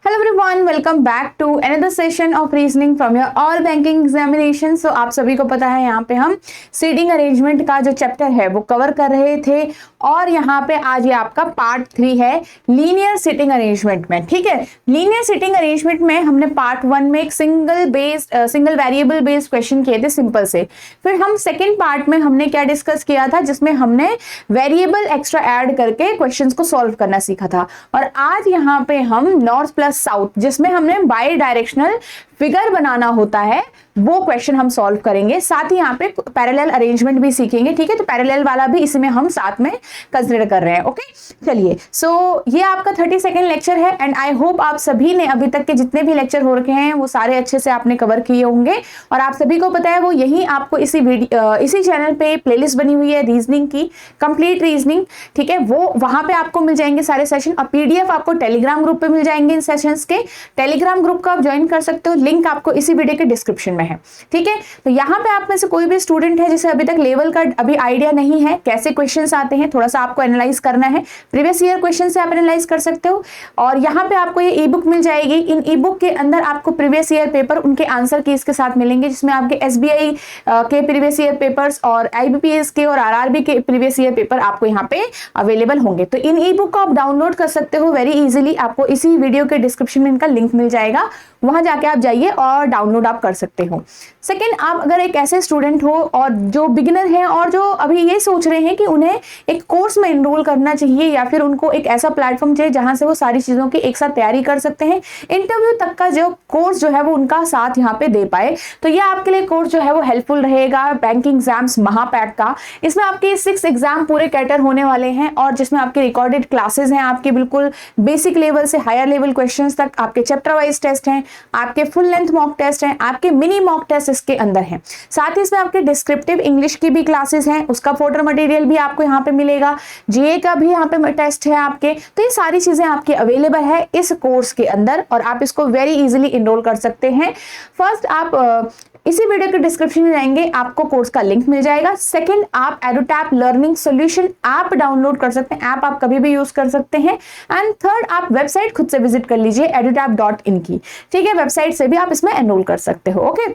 Hello everyone, welcome back to another session of reasoning from your all banking examination. So आप सभी को पता है यहाँ पे हम सीटिंग अरेंजमेंट का जो चैप्टर है वो कवर कर रहे थे और यहाँ पे आज ये आपका पार्ट 3 है लीनियर सीटिंग अरेंजमेंट में। ठीक है, लीनियर सीटिंग अरेंजमेंट में हमने पार्ट 1 में एक सिंगल वेरिएबल बेस्ड क्वेश्चन किए थे सिंपल से। फिर हम सेकेंड पार्ट में हमने क्या डिस्कस किया था, जिसमें हमने वेरिएबल एक्स्ट्रा ऐड करके क्वेश्चन को सॉल्व करना सीखा था। और आज यहाँ पे हम नॉर्थ प्लस साउथ, जिसमें हमने बाई डायरेक्शनल फिगर बनाना होता है, वो क्वेश्चन हम सॉल्व करेंगे। साथ ही यहाँ पे पैरेलल अरेंजमेंट भी सीखेंगे। ठीक है, तो पैरेलल वाला भी इसमें हम साथ में कंसिडर कर रहे हैं। ओके, चलिए। सो ये आपका 32nd लेक्चर है एंड आई होप आप सभी ने अभी तक के जितने भी लेक्चर हो रखे हैं वो सारे अच्छे से आपने कवर किए होंगे। और आप सभी को पता है वो यही आपको इसी चैनल पे प्लेलिस्ट बनी हुई है रीजनिंग की, कंप्लीट रीजनिंग। ठीक है, वो वहां पे आपको मिल जाएंगे सारे सेशन और पीडीएफ आपको टेलीग्राम ग्रुप पे मिल जाएंगे इन सेशंस के। टेलीग्राम ग्रुप को आप ज्वाइन कर सकते हो, लिंक आपको इसी वीडियो के डिस्क्रिप्शन में है। ठीक है, तो यहाँ पे आप में से कोई भी स्टूडेंट है जिसे अभी तक लेवल का अभी आइडिया नहीं है कैसे क्वेश्चंस आते हैं, थोड़ा सा आपको एनालाइज करना है, प्रीवियस ईयर क्वेश्चन से आप एनालाइज कर सकते हो। और यहाँ पे आपको ये ई बुक मिल जाएगी। इन ई बुक के अंदर आपको प्रीवियस ईयर पेपर उनके आंसर कीज के साथ मिलेंगे, जिसमें आपके एसबीआई के प्रीवियस ईयर पेपर्स और आईबीपीएस के और आरआरबी के प्रीवियस ईयर पेपर आपको यहाँ पे अवेलेबल होंगे। तो इन ई बुक को आप डाउनलोड कर सकते हो वेरी इजीली। आपको इसी वीडियो के डिस्क्रिप्शन में इनका लिंक मिल जाएगा, वहां जाके आप जाइए और डाउनलोड आप कर सकते हो। सेकंड, आप अगर एक ऐसे स्टूडेंट हो और जो बिगिनर हैं और जो अभी ये सोच रहे हैं कि उन्हें एक कोर्स में एनरोल करना चाहिए या फिर उनको एक ऐसा प्लेटफॉर्म चाहिए जहां से वो सारी चीजों की एक साथ तैयारी कर सकते हैं, इंटरव्यू तक का जो कोर्स जो है वो उनका साथ यहाँ पे दे पाए, तो ये आपके लिए कोर्स जो है वो हेल्पफुल रहेगा। बैंकिंग एग्जाम्स महापैक का, इसमें आपके 6 एग्जाम पूरे कैटर होने वाले हैं और जिसमें आपके रिकॉर्डेड क्लासेस हैं, आपके बिल्कुल बेसिक लेवल से हायर लेवल क्वेश्चन तक, आपके चैप्टर वाइज टेस्ट हैं, आपके फुल लेंथ मॉक टेस्ट हैं, आपके मिनी मॉक टेस्ट इसके अंदर हैं। साथ ही इसमें आपके डिस्क्रिप्टिव इंग्लिश की भी क्लासेस हैं, उसका फोटो मटेरियल भी आपको यहाँ पे मिलेगा, जीए का भी यहाँ पे टेस्ट है आपके। तो ये सारी चीजें आपकी अवेलेबल है इस कोर्स के अंदर और आप इसको वेरी इजीली एनरोल कर सकते हैं। फर्स्ट, आप इसी वीडियो के डिस्क्रिप्शन में जाएंगे, आपको कोर्स का लिंक मिल जाएगा। सेकंड, आप एडुटैप लर्निंग सॉल्यूशन ऐप डाउनलोड कर सकते हैं, ऐप आप कभी भी यूज कर सकते हैं। एंड थर्ड, आप वेबसाइट खुद से विजिट कर लीजिए edutap.in की। ठीक है, वेबसाइट से भी आप इसमें एनरोल कर सकते हो। ओके,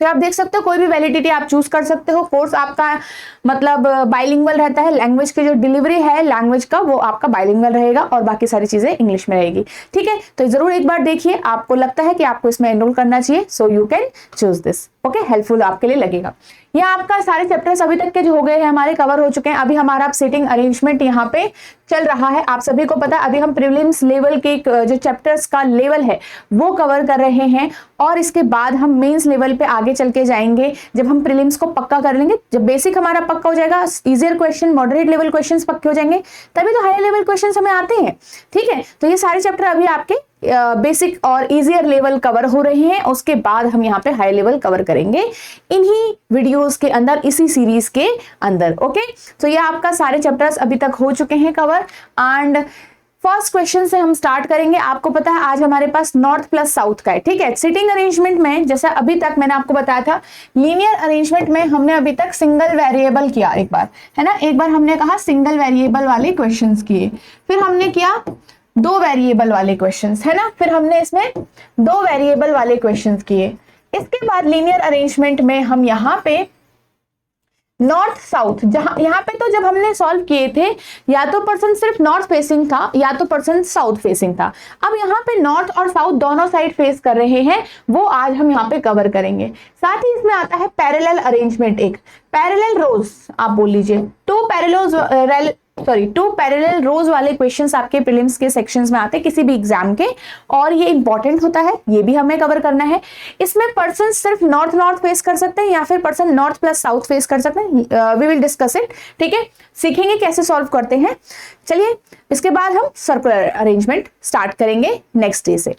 तो आप देख सकते हो कोई भी वैलिडिटी आप चूज कर सकते हो। कोर्स आपका मतलब बाइलिंगुअल रहता है, लैंग्वेज की जो डिलीवरी है लैंग्वेज का वो आपका बाइलिंगुअल रहेगा और बाकी सारी चीजें इंग्लिश में रहेगी। ठीक है, तो जरूर एक बार देखिए, आपको लगता है कि आपको इसमें एनरोल करना चाहिए, so you can choose this. Okay, helpful आपके लिए लगेगा। ये आपका सारे चैप्टर्स अभी तक के जो हो गए हैं हमारे कवर हो चुके हैं। अभी हमारा सीटिंग अरेंजमेंट यहाँ पे चल रहा है। आप सभी को पता है अभी हम प्रीलिम्स लेवल के जो चैप्टर्स का लेवल है वो कवर कर रहे हैं और इसके बाद हम मेंस लेवल पे आगे चल के जाएंगे। जब हम प्रीलिम्स को पक्का कर लेंगे, जब बेसिक हमारा पक्का हो जाएगा, easier question, moderate level questions पक्के हो जाएंगे, तभी तो हायर लेवल क्वेश्चंस हमें आते हैं। ठीक है, तो ये सारे चैप्टर अभी आपके बेसिक और इजियर लेवल कवर हो रहे हैं, उसके बाद हम यहाँ पे हाई लेवल कवर करेंगे इन्हीं वीडियोस के अंदर, इसी सीरीज के अंदर। ओके, तो ये आपका सारे चैप्टर्स अभी तक हो चुके हैं कवर। एंड फर्स्ट क्वेश्चन से हम स्टार्ट करेंगे। आपको पता है आज हमारे पास नॉर्थ प्लस साउथ का है। ठीक है, सीटिंग अरेंजमेंट में जैसा अभी तक मैंने आपको बताया था, लीनियर अरेंजमेंट में हमने अभी तक सिंगल वेरिएबल किया एक बार, है ना। एक बार हमने कहा सिंगल वेरिएबल वाले क्वेश्चंस किए, फिर हमने किया 2 वेरिएबल वाले क्वेश्चंस, है ना, फिर हमने इसमें 2 वेरिएबल वाले क्वेश्चंस किए। इसके बाद लीनियर अरेंजमेंट में हम यहाँ पे नॉर्थ साउथ, जहां यहाँ पे तो जब हमने सॉल्व किए थे या तो पर्सन सिर्फ नॉर्थ फेसिंग था या तो पर्सन साउथ फेसिंग था। अब यहाँ पे नॉर्थ और साउथ दोनों साइड फेस कर रहे हैं, वो आज हम यहाँ पे कवर करेंगे। साथ ही इसमें आता है पैरेलल अरेंजमेंट, एक पैरेलल रोज आप बोल लीजिए, 2 पैरेलल रोज वाले क्वेश्चंस आपके प्रीलिम्स के सेक्शंस में आते हैं किसी भी एग्जाम के, और ये इंपॉर्टेंट होता है, ये भी हमें कवर करना है। इसमें पर्सन सिर्फ नॉर्थ फेस कर सकते हैं या फिर person north plus south face कर सकते हैं, वी विल डिस्कस इट। ठीक है, सीखेंगे कैसे सॉल्व करते हैं। चलिए, इसके बाद हम सर्कुलर अरेंजमेंट स्टार्ट करेंगे नेक्स्ट डे से।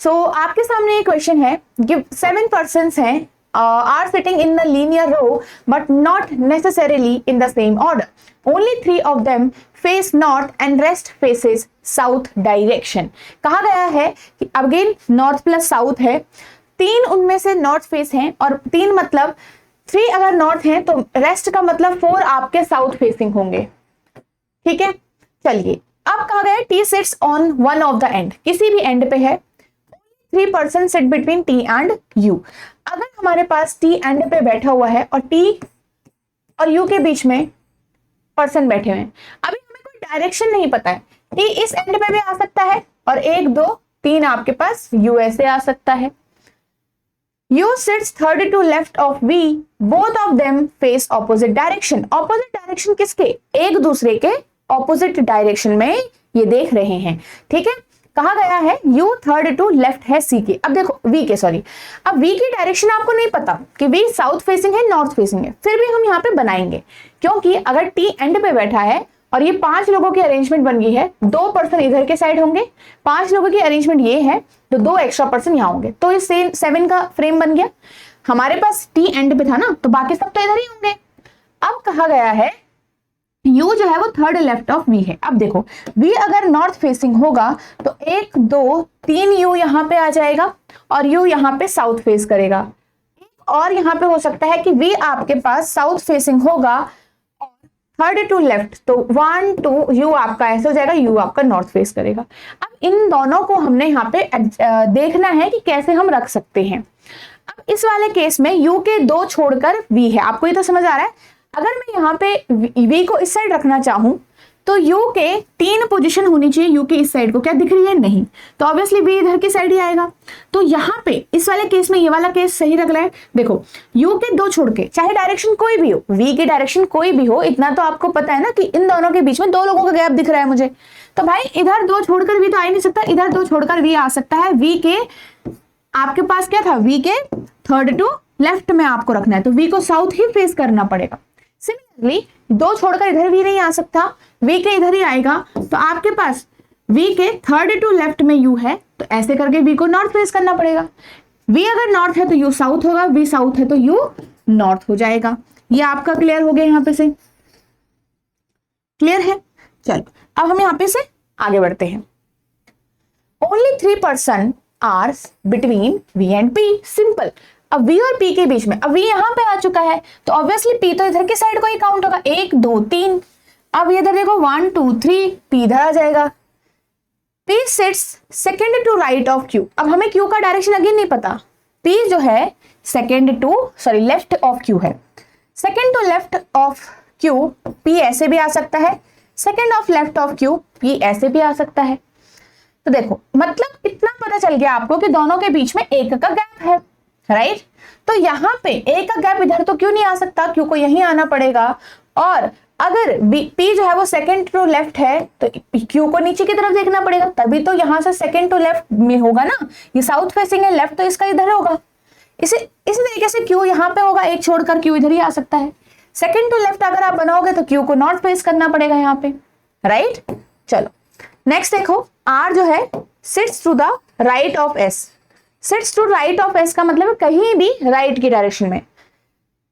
सो आपके सामने एक क्वेश्चन है, गिव 7 पर्सन्स हैं are sitting in the linear row but not necessarily in the same order. Only 3 of them face north and rest faces south direction. कहा गया है कि अगेन नॉर्थ प्लस साउथ है, 3 उनमें से नॉर्थ फेस हैं और 3 मतलब 3 अगर नॉर्थ हैं तो रेस्ट का मतलब 4 आपके साउथ फेसिंग होंगे। ठीक है, चलिए अब कहा गया T sits on one of the end, किसी भी एंड पे है, 3% sit between T and you. अगर हमारे पास टी एंड पे बैठा हुआ है और टी और यू के बीच में पर्सन बैठे हुए हैं, अभी हमें कोई डायरेक्शन नहीं पता है, टी इस एंड पे भी आ सकता है और 1 2 3 आपके पास यू ऐसे आ सकता है। U sits third to left of V, both of them face opposite direction। opposite direction किसके? एक दूसरे के opposite direction में ये देख रहे हैं, ठीक है। कहा गया है U थर्ड टू लेफ्ट है C के। अब देखो V के, सॉरी, अब V की डायरेक्शन आपको नहीं पता कि V साउथ फेसिंग है नॉर्थ फेसिंग है, फिर भी हम यहाँ पे बनाएंगे, क्योंकि अगर T एंड पे बैठा है और ये 5 लोगों की अरेंजमेंट बन गई है, 2 पर्सन इधर के साइड होंगे, 5 लोगों की अरेंजमेंट ये है तो 2 एक्स्ट्रा पर्सन यहाँ होंगे, तो ये 7 का फ्रेम बन गया। हमारे पास टी एंड पे था ना, तो बाकी सब तो इधर ही होंगे। अब कहा गया है यू जो है वो थर्ड लेफ्ट ऑफ वी है। अब देखो वी अगर नॉर्थ फेसिंग होगा तो 1 2 3 यू यहाँ पे आ जाएगा और यू यहाँ पे साउथ फेस करेगा। और यहाँ पे हो सकता है कि वी आपके पास साउथ फेसिंग होगा थर्ड टू लेफ्ट, तो 1 2 यू आपका ऐसे हो जाएगा, यू आपका नॉर्थ फेस करेगा। अब इन दोनों को हमने यहाँ पे देखना है कि कैसे हम रख सकते हैं। अब इस वाले केस में यू के 2 छोड़कर वी है, आपको ये तो समझ आ रहा है। अगर मैं यहाँ पे वी को इस साइड रखना चाहूं तो यू के 3 पोजीशन होनी चाहिए, यू की इस साइड को क्या दिख रही है, नहीं, तो ऑब्वियसली वी इधर की साइड ही आएगा। तो यहाँ पे इस वाले केस में ये वाला केस सही लग रहा है। देखो यू के 2 छोड़ के, चाहे डायरेक्शन कोई भी हो, वी की डायरेक्शन कोई भी हो, इतना तो आपको पता है ना कि इन दोनों के बीच में 2 लोगों का गैप दिख रहा है मुझे, तो भाई इधर 2 छोड़कर वी तो आ ही नहीं सकता, इधर 2 छोड़कर वी आ सकता है। वी के आपके पास क्या था, वी के थर्ड टू लेफ्ट में आपको रखना है, तो वी को साउथ ही फेस करना पड़ेगा। सिमिलरली 2 छोड़कर इधर वी नहीं आ सकता, वी के इधर ही आएगा, तो आपके पास वी के थर्ड टू लेफ्ट में यू है, तो ऐसे करके वी को नॉर्थ फेस करना पड़ेगा। वी अगर नॉर्थ है तो यू साउथ होगा, वी साउथ है तो यू नॉर्थ हो जाएगा। ये आपका क्लियर हो गया, यहाँ पे से क्लियर है। चलो अब हम यहाँ पे से आगे बढ़ते हैं। Only 3 person are between V and P, simple. अब V और P के बीच में, अब V यहाँ पे आ चुका है तो ऑब्वियसली P तो इधर के साइड को ही काउंट होगा, 1 2 3। अब इधर देखो 1 2 3, P इधर आ जाएगा। P sits second to right of Q। अब हमें Q का डायरेक्शन अगेन नहीं पता, P जो है लेफ्ट ऑफ Q है, second to left of Q P ऐसे भी आ सकता है, second of left of Q P ऐसे भी आ सकता है। तो देखो मतलब इतना पता चल गया आपको कि दोनों के बीच में 1 का गैप है, राइट। तो यहाँ पे 1 का गैप इधर तो क्यों नहीं आ सकता, क्यू को यहीं आना पड़ेगा। और अगर P जो है वो सेकेंड टू लेफ्ट है तो Q को नीचे की तरफ देखना पड़ेगा, तभी तो यहाँ से सेकेंड टू लेफ्ट में होगा ना, ये साउथ फेसिंग है, लेफ्ट तो इसका इधर होगा। इसी तरीके से Q यहाँ पे होगा, 1 छोड़कर Q इधर ही आ सकता है। सेकेंड टू लेफ्ट अगर आप बनाओगे तो Q को नॉर्थ फेस करना पड़ेगा यहाँ पे, राइट। चलो नेक्स्ट देखो, R जो है sits to the right of S। Sits to right of S का मतलब कहीं भी राइट की डायरेक्शन में,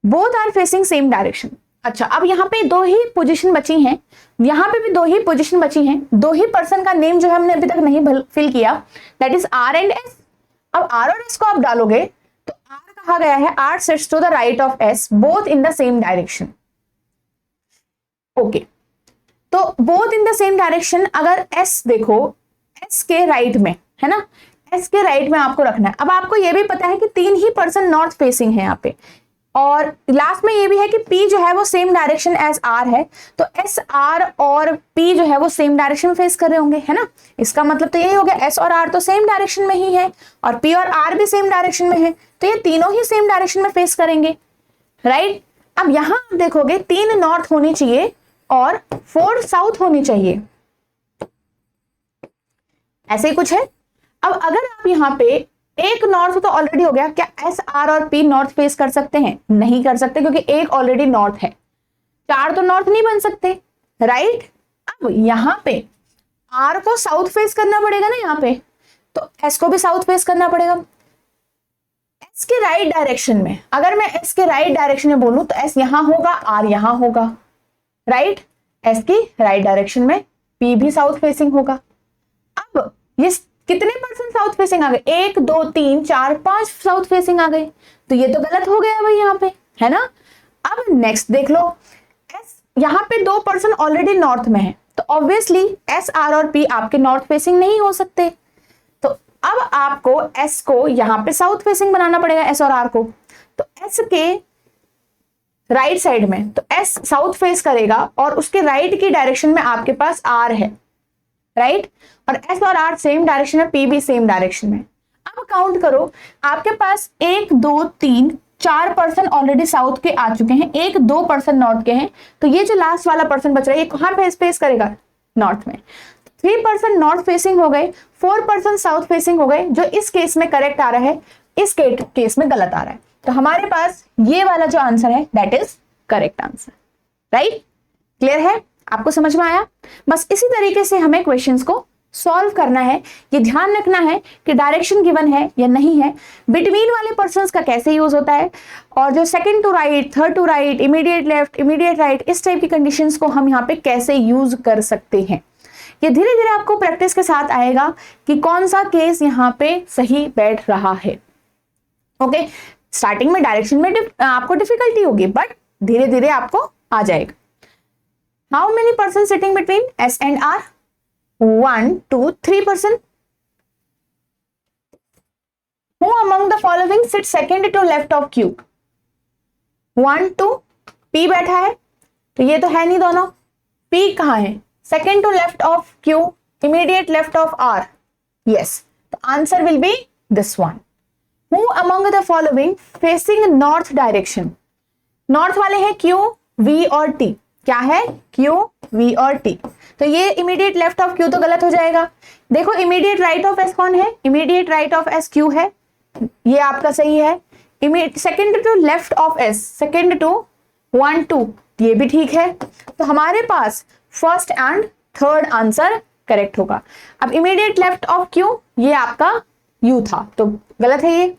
both are facing same direction. अच्छा अब यहाँ पे 2 ही पोजीशन बची हैं, यहाँ पे भी 2 ही पोजीशन बची हैं, 2 ही पर्सन का नेम जो है हमने अभी तक नहीं फिल किया, that is R and S। अब R और S को आप डालोगे तो R कहा गया है R sits to the right of S both in the same direction. Okay, तो both in the same direction, अगर S देखो S के राइट में है ना, S के राइट में आपको रखना है। अब आपको ये भी पता है कि 3 ही पर्सन नॉर्थ फेसिंग है यहाँ पे, और लास्ट में ये भी है कि P जो है वो सेम डायरेक्शन एज R है, तो S R और P जो है वो सेम डायरेक्शन में फेस कर रहे होंगे, है ना। इसका मतलब तो यही हो गया, S और R तो सेम डायरेक्शन में ही है और P और R भी सेम डायरेक्शन में है, तो ये तीनों ही सेम डायरेक्शन में फेस करेंगे, राइट। अब यहाँ आप देखोगे 3 नॉर्थ होनी चाहिए और 4 साउथ होनी चाहिए, ऐसे ही कुछ है। अब अगर आप यहाँ पे 1 नॉर्थ तो ऑलरेडी हो गया, क्या S R और P नॉर्थ फेस कर सकते हैं? नहीं कर सकते, क्योंकि 1 ऑलरेडी नॉर्थ है, 4 तो नॉर्थ नहीं बन सकते, राइट। अब यहाँ पे R को साउथ फेस करना पड़ेगा ना यहाँ पे, तो S को भी साउथ फेस करना पड़ेगा। S के राइट डायरेक्शन में, अगर मैं S के राइट डायरेक्शन में बोलूं तो S यहाँ होगा, R यहाँ होगा, राइट। S की राइट डायरेक्शन में P भी साउथ फेसिंग होगा। अब ये कितने पर्सन साउथ फेसिंग आ गए, 1 2 3 4 5 साउथ फेसिंग आ गए, तो ये तो गलत हो गया भाई यहाँ पे, है ना। अब नेक्स्ट देख लो, S यहाँ पे 2 पर्सन ऑलरेडी नॉर्थ में है, तो ऑब्वियसली एस, आर और पी आपके नॉर्थ फेसिंग नहीं हो सकते, तो अब आपको एस को यहाँ पे साउथ फेसिंग बनाना पड़ेगा, एस और आर को। तो एस के राइट साइड में तो एस साउथ फेस करेगा और उसके राइट की डायरेक्शन में आपके पास आर है, राइट, और एस और आर सेम डायरेक्शन में, पी भी सेम डायरेक्शन में। अब काउंट करो, आपके पास 1 2 3 4 पर्सन ऑलरेडी साउथ के आ चुके हैं, 1 2 पर्सन नॉर्थ के हैं, तो ये जो लास्ट वाला पर्सन बच रहा है ये कहां पे फेस करेगा, नॉर्थ में। 3 पर्सन नॉर्थ फेसिंग हो गए, 4 पर्सन साउथ फेसिंग हो गए, जो इस केस में करेक्ट आ रहा है, इस केस में गलत आ रहा है। तो हमारे पास ये वाला जो आंसर है that is correct answer, right. Clear है, आपको समझ में आया। बस इसी तरीके से हमें क्वेश्चंस को सॉल्व करना है। ये ध्यान रखना है कि डायरेक्शन गिवन है या नहीं है, बिटवीन वाले पर्संस का कैसे यूज होता है, और जो second to right, third to right, immediate left, immediate right, इस टाइप की कंडीशंस को हम यहाँ पे कैसे यूज कर सकते हैं। ये धीरे धीरे आपको प्रैक्टिस के साथ आएगा कि कौन सा केस यहाँ पे सही बैठ रहा है। ओके, स्टार्टिंग में डायरेक्शन में आपको डिफिकल्टी होगी, बट धीरे धीरे आपको आ जाएगा। How many person sitting between S and R? 1 2 3 person. Who among the following sits second to left of Q? 1 2 P बैठा है, तो ये तो है नहीं दोनों। P कहाँ है? Second to left of Q, immediate left of R. Yes, the answer will be this one. Who among the following facing north direction? North वाले हैं Q, V और T. क्या है? Q, V और T. तो ये इमीडिएट लेफ्ट ऑफ Q तो गलत हो जाएगा। देखो इमीडिएट राइट ऑफ S कौन है? Immediate right of S Q है, ये आपका सही है। Second to left of S, second to 1 2, ये भी ठीक है। तो हमारे पास first and third answer correct होगा। अब इमीडिएट लेफ्ट ऑफ Q ये आपका U था, तो गलत है ये।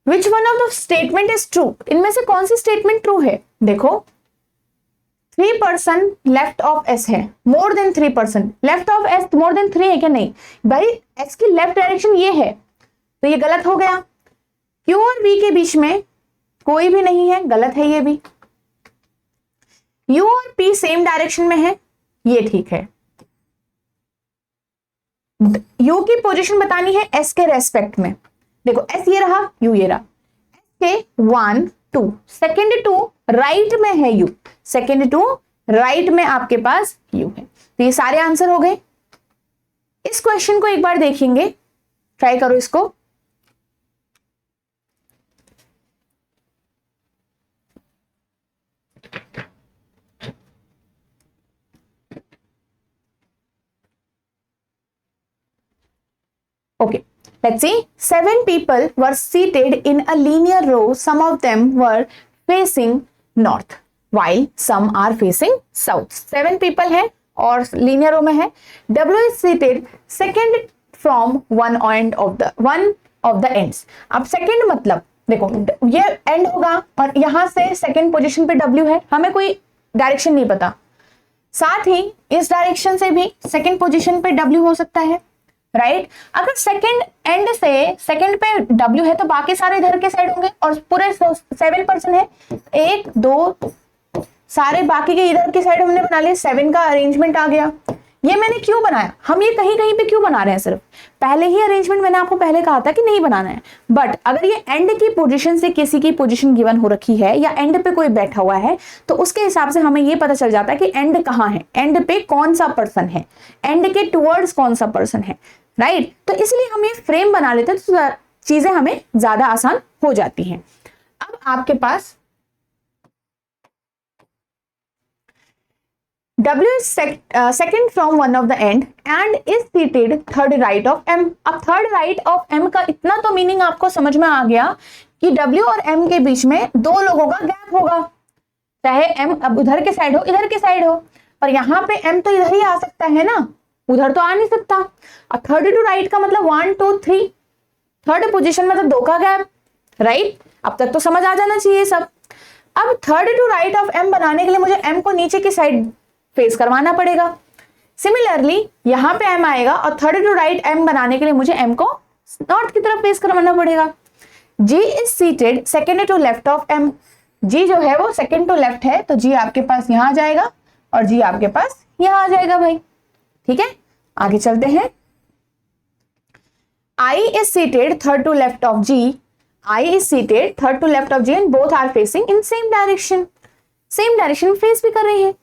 Which one of the statement is true? इनमें से कौन सी स्टेटमेंट ट्रू है? देखो 3 पर्सन लेफ्ट ऑफ एस है, more than 3 person left of S more than 3 है क्या? नहीं भाई, एस की लेफ्ट डायरेक्शन ये है, तो ये गलत हो गया। क्यू और वी के बीच में कोई भी नहीं है, गलत है ये भी। यू और पी सेम डायरेक्शन में है, ये ठीक है। यू की पोजीशन बतानी है एस के रेस्पेक्ट में। देखो एस ये रहा, यू ये रहा। एस के 1 2, सेकेंड टू राइट में है यू, सेकेंड टू राइट में आपके पास यू है। तो ये सारे आंसर हो गए। इस क्वेश्चन को एक बार देखेंगे, ट्राई करो इसको। Okay, let's see. 7 people were seated in a linear row. Some of them were facing north, while some are facing south. 7 people हैं और linear row में है। W is seated second from one of the ends. अब second मतलब देखो ये end होगा और यहां से second position पे W है, हमें कोई डायरेक्शन नहीं पता। साथ ही इस डायरेक्शन से भी second position पे W हो सकता है, राइट। अगर सेकंड एंड से सेकंड पे W है तो बाकी सारे इधर के साइड होंगे, और पूरे 7 पर्सन है, 1 2 सारे बाकी के इधर के साइड हमने बना लिए, 7 का अरेंजमेंट आ गया। ये मैंने क्यों बनाया? हम ये कहीं कहीं पे क्यों बना रहे हैं? सिर्फ पहले ही अरेंजमेंट मैंने आपको पहले कहा था कि नहीं बनाना है, बट अगर ये एंड की पोजीशन से किसी की पोजीशन गिवन हो रखी है या एंड पे कोई बैठा हुआ है तो उसके हिसाब से हमें ये पता चल जाता है कि एंड कहाँ है, एंड पे कौन सा पर्सन है, एंड के टुवर्ड्स कौन सा पर्सन है, राइट। तो इसलिए हम ये फ्रेम बना लेते हैं तो चीजें हमें ज्यादा आसान हो जाती हैं। अब आपके पास W is second from one of the end and is seated third right of M. अब third right of M का इतना तो मीनिंग आपको समझ में आ गया कि W और M के बीच में 2 लोगों का गैप होगा, चाहे M अब उधर के साइड हो इधर के साइड हो, पर यहाँ पे M तो इधर ही आ सकता है ना, उधर तो आ नहीं सकता। और थर्ड टू राइट का मतलब 1 2 3, थर्ड पोजीशन मतलब 2 का गैप, राइट। अब तक तो समझ आ जाना चाहिए सब। अब third to right of M बनाने के लिए मुझे M को नीचे की साइड फेस करवाना पड़ेगा। सिमिलरली यहाँ पे M आएगा और थर्ड टू राइट M बनाने के लिए मुझे M को नॉर्थ की तरफ फेस करवाना पड़ेगा। G is seated second to left of M, G जो है वो सेकेंड टू लेफ्ट है, तो G आपके पास यहाँ आ जाएगा और जी आपके पास यहां आ जाएगा भाई। ठीक है, आगे चलते हैं। I is seated third to left of G. I is seated third to left of G and both are facing in same direction. Same direction face भी कर रही है।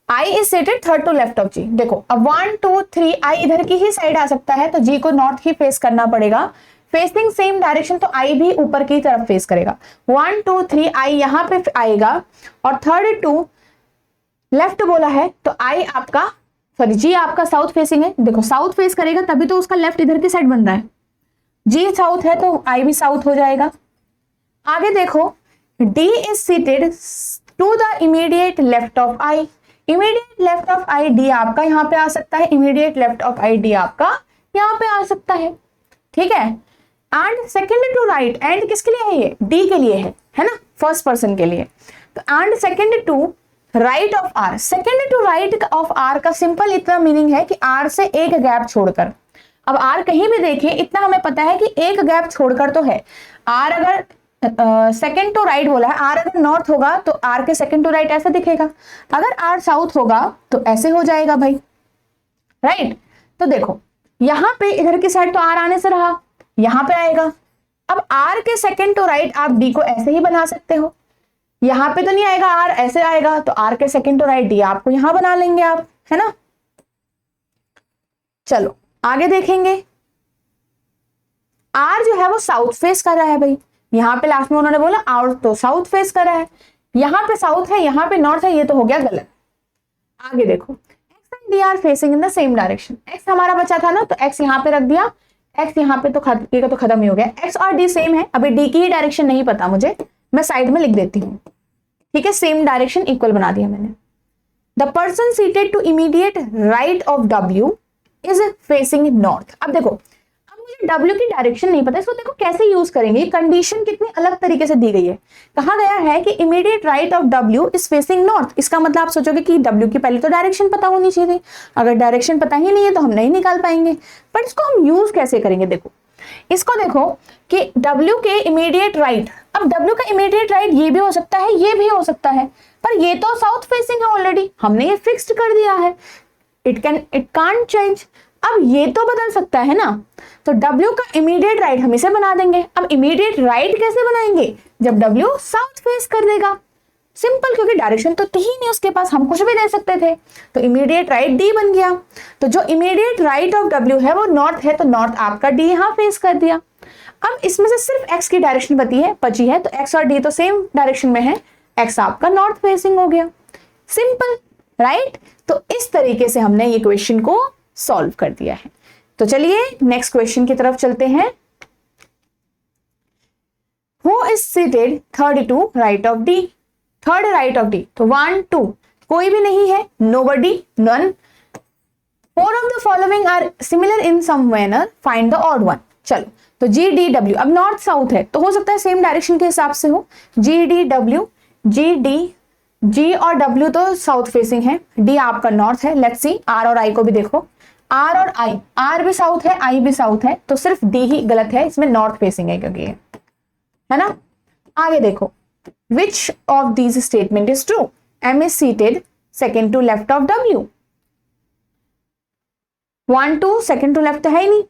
I is seated third to left of G. देखो अब 1 2 3 I इधर की ही side आ सकता है, तो G को नॉर्थ ही फेस करना पड़ेगा। फेसिंग सेम डायरेक्शन, तो I भी ऊपर की तरफ फेस करेगा। 1 2 3 I यहाँ पे आएगा और थर्ड टू लेफ्ट बोला है, तो I आपका सॉरी जी आपका साउथ फेसिंग है। देखो साउथ फेस करेगा तभी तो उसका लेफ्ट इधर की साइड बन रहा है। जी साउथ है तो आई भी साउथ हो जाएगा। आगे देखो, D is seated to the immediate left of I. Immediate left of I D आपका यहां पे आ सकता है, immediate left of I D आपका यहां पे आ सकता है। ठीक है, and second to right, and किसके लिए है ये, डी के लिए है ना, फर्स्ट पर्सन के लिए। तो and second to right of R, second to right of R का सिंपल इतना मीनिंग है कि आर से एक गैप छोड़कर। अब आर कहीं भी देखिए, इतना हमें पता है कि एक गैप छोड़कर तो है। आर अगर सेकेंड टू राइट बोला है, आर अगर नॉर्थ होगा तो आर के सेकेंड टू राइट ऐसा दिखेगा, अगर आर साउथ होगा तो ऐसे हो जाएगा भाई। राइट, तो देखो यहां पे इधर की साइड तो आर आने से रहा, यहां पे आएगा। अब आर के सेकेंड टू राइट आप डी को ऐसे ही बना सकते हो, यहां पे तो नहीं आएगा, आर ऐसे आएगा, तो आर के सेकेंड टू राइट डी आपको यहां बना लेंगे आप, है ना। चलो आगे देखेंगे। आर जो है वो साउथ फेस कर रहा है भाई, यहां पे लास्ट में उन्होंने बोला आर तो साउथ फेस कर रहा है, यहां पे साउथ है यहां पे नॉर्थ है, ये तो हो गया गलत। आगे देखो, x and D R facing in the same direction. X हमारा बचा था ना, तो एक्स यहां पे रख दिया, एक्स यहां पे तो खत्म ही हो गया। एक्स और डी सेम है, अभी डी की ही डायरेक्शन नहीं पता मुझे, मैं साइड में लिख देती हूँ। ठीक है, सेम डायरेक्शन इक्वल बना दिया मैंने। The person seated to immediate right of W is facing north. अब देखो, अब मुझे डब्ल्यू की डायरेक्शन नहीं पता, इसको देखो कैसे यूज करेंगे, कंडीशन कितनी अलग तरीके से दी गई है। कहा गया है कि immediate right of W is facing north, इसका मतलब आप सोचोगे कि डब्ल्यू की पहले तो डायरेक्शन पता होनी चाहिए। अगर डायरेक्शन पता ही नहीं है तो हम नहीं निकाल पाएंगे, बट इसको हम यूज कैसे करेंगे, देखो इसको देखो कि W के इमीडिएट राइट, अब W का इमीडिएट राइट ये भी हो सकता है, ये भी हो सकता है, पर ये तो साउथ फेसिंग है ऑलरेडी, हमने ये फिक्स्ड कर दिया है, इट कांट चेंज। अब ये तो बदल सकता है ना, तो W का इमीडिएट राइट हम इसे बना देंगे। अब इमीडिएट राइट कैसे बनाएंगे, जब W साउथ फेस कर देगा, सिंपल, क्योंकि डायरेक्शन तो थी ही नहीं उसके पास, हम कुछ भी दे सकते थे, तो इमीडिएट राइट डी बन गया। तो जो इमीडिएट राइट ऑफ डब्ल्यू है वो नॉर्थ है, तो नॉर्थ आपका डी यहां फेस कर दिया। अब इसमें से सिर्फ एक्स की डायरेक्शन बची है, तो एक्स और डी तो सेम डायरेक्शन में है, एक्स आपका नॉर्थ फेसिंग हो गया, सिंपल। राइट, तो इस तरीके से हमने ये क्वेश्चन को सॉल्व कर दिया है। तो चलिए नेक्स्ट क्वेश्चन की तरफ चलते हैं। Who is seated third to right of D, third right of D, तो 1 2 कोई भी नहीं है, nobody, none. 4 of the following are similar in some manner, find the odd one. चलो, तो जी डी डब्ल्यू, अब नॉर्थ साउथ है तो हो सकता है सेम डायरेक्शन के हिसाब से हो, G D W, G D, G और डब्ल्यू तो साउथ फेसिंग है, डी आपका नॉर्थ है। लेट्स सी, आर और आई को भी देखो, आर और आई, आर भी साउथ है, आई भी साउथ है, तो सिर्फ डी ही गलत है, इसमें नॉर्थ फेसिंग है क्योंकि ये है ना। आगे देखो, which of these statement is true? M is seated second to left of W. 1 2 second to left है ही नहीं,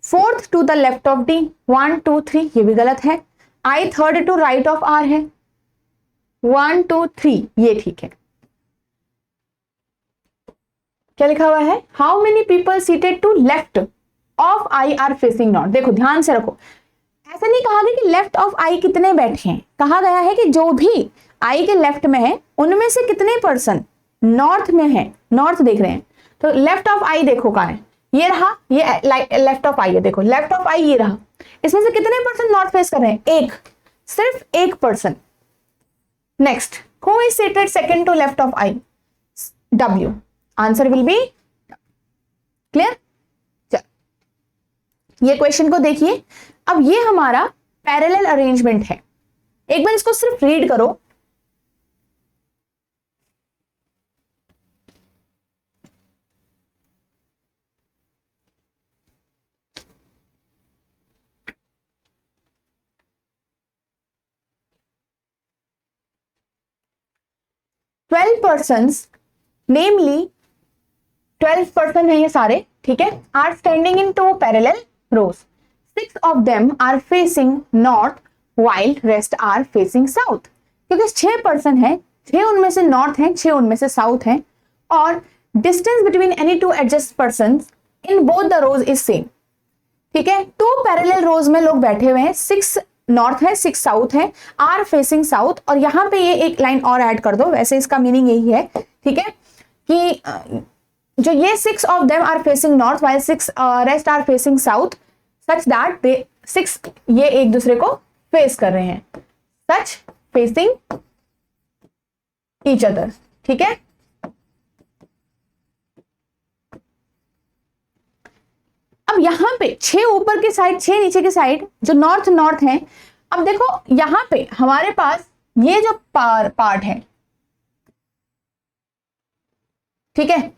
fourth to the left of D, 1 2 3 ये भी गलत है। I third to right of R है, 1 2 3 ये ठीक है। क्या लिखा हुआ है, how many people seated to left of I are facing north. देखो ध्यान से रखो, ऐसा नहीं कहा गया कि लेफ्ट ऑफ आई कितने बैठे हैं, कहा गया है कि जो भी आई के लेफ्ट में है उनमें से कितने पर्सन नॉर्थ में है, नॉर्थ देख रहे हैं। तो लेफ्ट ऑफ आई देखो कहां है, ये रहा, ये लेफ्ट ऑफ आई है, देखो लेफ्ट ऑफ आई ये रहा, इसमें से कितने पर्सन नॉर्थ फेस कर रहे हैं, एक, सिर्फ एक person. Next, who is seated second to left of I, W, answer will be clear. ये क्वेश्चन को देखिए, अब ये हमारा पैरेलल अरेंजमेंट है, एक बार इसको सिर्फ रीड करो। 12 नेमली 12 पर्सन है ये सारे, ठीक है, are standing in 2 parallel rows, 6 of them are facing north while rest are facing south। क्योंकि 6 पर्सन है, 6 उनमें से नॉर्थ हैं, 6 उनमें से साउथ हैं, और distance between any two adjust person in both the rows is same, ठीक है। 2 पैरेलल रोज में लोग बैठे हुए हैं, 6 नॉर्थ है 6 साउथ है, आर फेसिंग साउथ, और यहां पे ये एक लाइन और ऐड कर दो, वैसे इसका मीनिंग यही है, ठीक है, कि जो ये 6 of them are facing north while 6 rest are facing south such that they 6 ये एक दूसरे को फेस कर रहे हैं, such facing each other, ठीक है। अब यहां पे 6 ऊपर के साइड 6 नीचे के साइड जो नॉर्थ है, अब देखो यहां पे हमारे पास ये जो पार्ट है, ठीक है,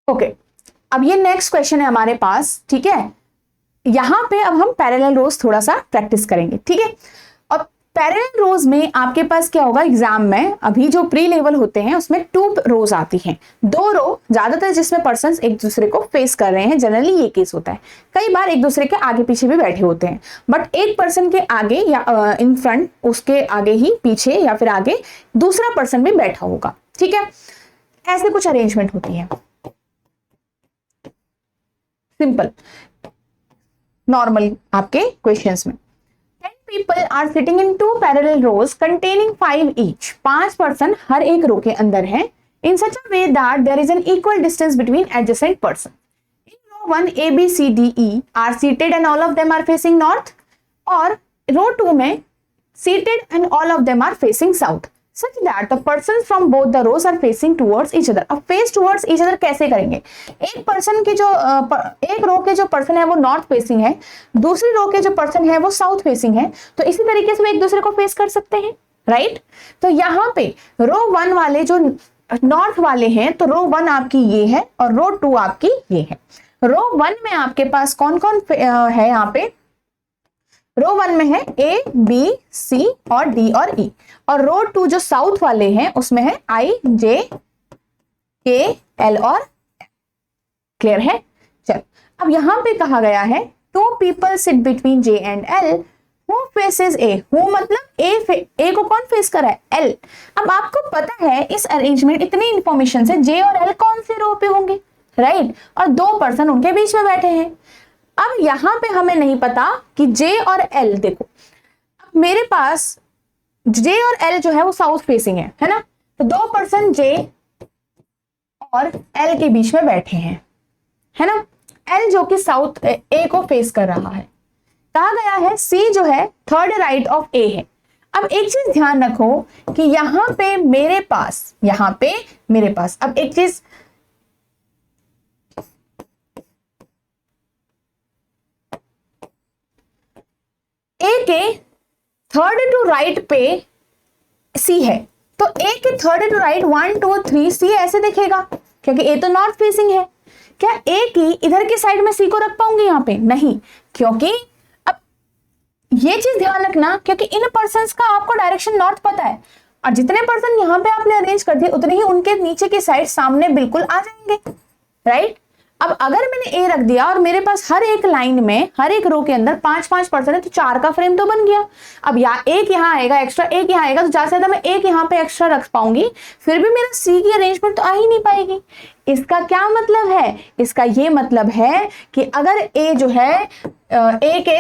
ओके, अब ये नेक्स्ट क्वेश्चन है हमारे पास, ठीक है। यहां पे अब हम पैरेलल रोज थोड़ा सा प्रैक्टिस करेंगे, ठीक है। और पैरेलल रोज में आपके पास क्या होगा, एग्जाम में अभी जो प्री लेवल होते हैं उसमें 2 रोज आती हैं, 2 रो ज्यादातर जिसमें पर्सन्स एक दूसरे को फेस कर रहे हैं, जनरली ये केस होता है। कई बार एक दूसरे के आगे पीछे भी बैठे होते हैं, बट एक पर्सन के आगे या इन फ्रंट, उसके आगे ही पीछे या फिर आगे दूसरा पर्सन भी बैठा होगा, ठीक है। ऐसे कुछ अरेंजमेंट होती है। सिंपल नॉर्मल आपके क्वेश्चंस में। 10 people are sitting in 2 parallel rows containing 5 each. 5 person हर एक रो के अंदर है in such a way that there is an equal distance between adjacent person. In row 1 A, B, C, D, E are seated and all of them are facing north. और row 2 में seated and all of them are facing south. Such that the persons from both the rows are facing towards each other. अब face towards each other कैसे करेंगे? एक person की जो एक रो के जो पर्सन है वो नॉर्थ फेसिंग है, दूसरी रो के जो पर्सन है वो साउथ फेसिंग है, तो इसी तरीके से वो एक दूसरे को फेस कर सकते हैं, राइट? तो यहाँ पे रो 1 वाले जो नॉर्थ वाले हैं, तो रो 1 आपकी ये है और रो 2 आपकी ये है। रो 1 में आपके पास कौन कौन है? यहाँ पे रो 1 में है ए, बी, सी और डी और ई, और रो 2 जो साउथ वाले हैं उसमें है आई, जे, के, एल और एम। क्लियर है? चल, अब यहां पे कहा गया है 2 people sit between J and L who faces A. who मतलब A को कौन फेस कर रहा है? L। अब आपको पता है इस अरेंजमेंट इतनी इंफॉर्मेशन से J और L कौन से रो पे होंगे, राइट? और 2 पर्सन उनके बीच में बैठे हैं। अब यहां पे हमें नहीं पता कि J और L, देखो अब मेरे पास J और L जो है वो साउथ फेसिंग है ना? तो 2 पर्सन J और L के बीच में बैठे हैं, है ना? L जो कि साउथ A को फेस कर रहा है। कहा गया है C जो है थर्ड राइट ऑफ A है। अब एक चीज ध्यान रखो कि यहां पे मेरे पास अब एक चीज ए के थर्ड टू राइट पे सी है, तो ए के थर्ड टू राइट 1 2 3 सी ऐसे दिखेगा क्योंकि ए तो नॉर्थ फेसिंग है। क्या ए की इधर की साइड में सी को रख पाऊंगी? यहाँ पे नहीं, क्योंकि अब ये चीज ध्यान रखना, क्योंकि इन पर्संस का आपको डायरेक्शन नॉर्थ पता है और जितने पर्सन यहाँ पे आपने अरेंज कर दिए उतने ही उनके नीचे की साइड सामने बिल्कुल आ जाएंगे, राइट? अब अगर मैंने ए रख दिया और मेरे पास हर एक लाइन में हर एक रो के अंदर 5-5 पर्सन है, तो 4 का फ्रेम तो बन गया। अब एक यहाँ आएगा एक्स्ट्रा, एक यहाँ आएगा, तो ज्यादा से ज्यादा मैं एक यहाँ पे एक्स्ट्रा रख पाऊंगी, फिर भी मेरा सी की अरेंजमेंट तो आ ही नहीं पाएगी। इसका क्या मतलब है? इसका ये मतलब है कि अगर ए जो है ए के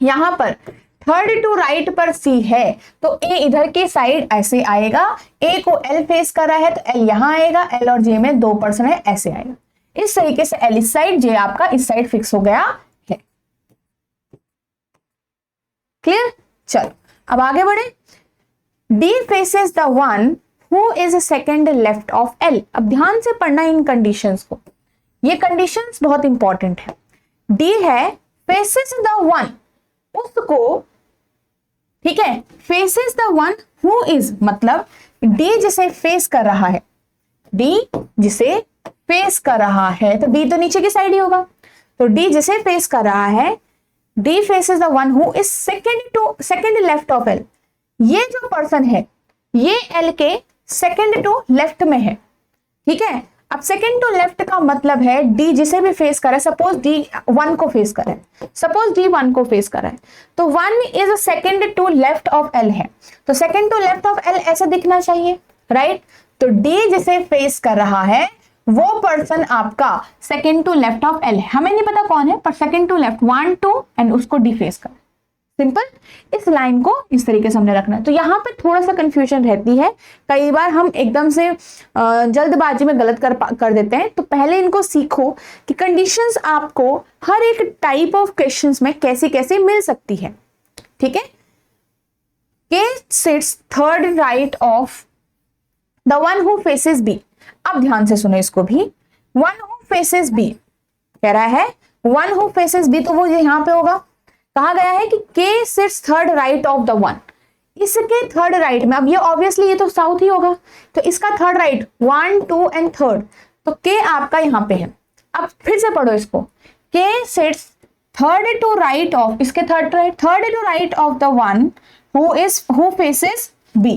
यहाँ पर थर्ड टू राइट पर सी है, तो ए इधर की साइड ऐसे आएगा, ए को एल फेस कर रहा है तो एल यहां आएगा, एल और जे में 2 पर्सन है ऐसे आएगा। इस तरीके से एल इस साइड, जे आपका इस साइड फिक्स हो गया है। क्लियर? चलो अब आगे बढ़े। D faces the one who is second left of L. अब ध्यान से पढ़ना इन कंडीशंस को, ये कंडीशंस बहुत इंपॉर्टेंट है। डी है फेसेस द वन, उसको, ठीक है, faces the one who is मतलब डी जिसे फेस कर रहा है, डी जिसे फेस कर रहा है, तो डी तो नीचे की साइड ही होगा, तो डी जिसे फेस कर रहा है, D faces the one who is second left of L. ये जो पर्सन है ये एल के सेकेंड टू लेफ्ट में है, ठीक है? अब सेकेंड टू लेफ्ट का मतलब है डी जिसे भी फेस कर रहा है, सपोज डी 1 को फेस कर रहा है, सपोज डी 1 को फेस कर रहा है, तो 1 is second to left of L है, तो second to left of L ऐसे दिखना चाहिए, राइट? तो डी जिसे फेस कर रहा है वो पर्सन आपका second to left of L है। हमें नहीं पता कौन है, पर सेकेंड टू लेफ्ट 1 2 एंड उसको डी फेस कर। सिंपल, इस लाइन को इस तरीके से हमने रखना है। तो यहाँ पे थोड़ा सा कंफ्यूजन रहती है, कई बार हम एकदम से जल्दबाजी में गलत कर देते हैं, तो पहले इनको सीखो कि कंडीशंस आपको हर एक टाइप ऑफ क्वेश्चंस में कैसे कैसे मिल सकती है, ठीक है? K sits third right of the one who faces B. अब ध्यान से सुनो इसको भी, वन हु फेसेस बी कह रहा है, वन हु फेसेस बी, तो वो यहाँ पे होगा। कहा गया है कि के sits third right of the one, इसके थर्ड राइट में, अब ये ऑब्वियसली ये तो साउथ ही होगा, तो इसका थर्ड राइट 1 2 एंड थर्ड, तो के आपका यहाँ पे है। अब फिर से पढ़ो इसको, K sits third to right of, इसके third to right of the one who faces B.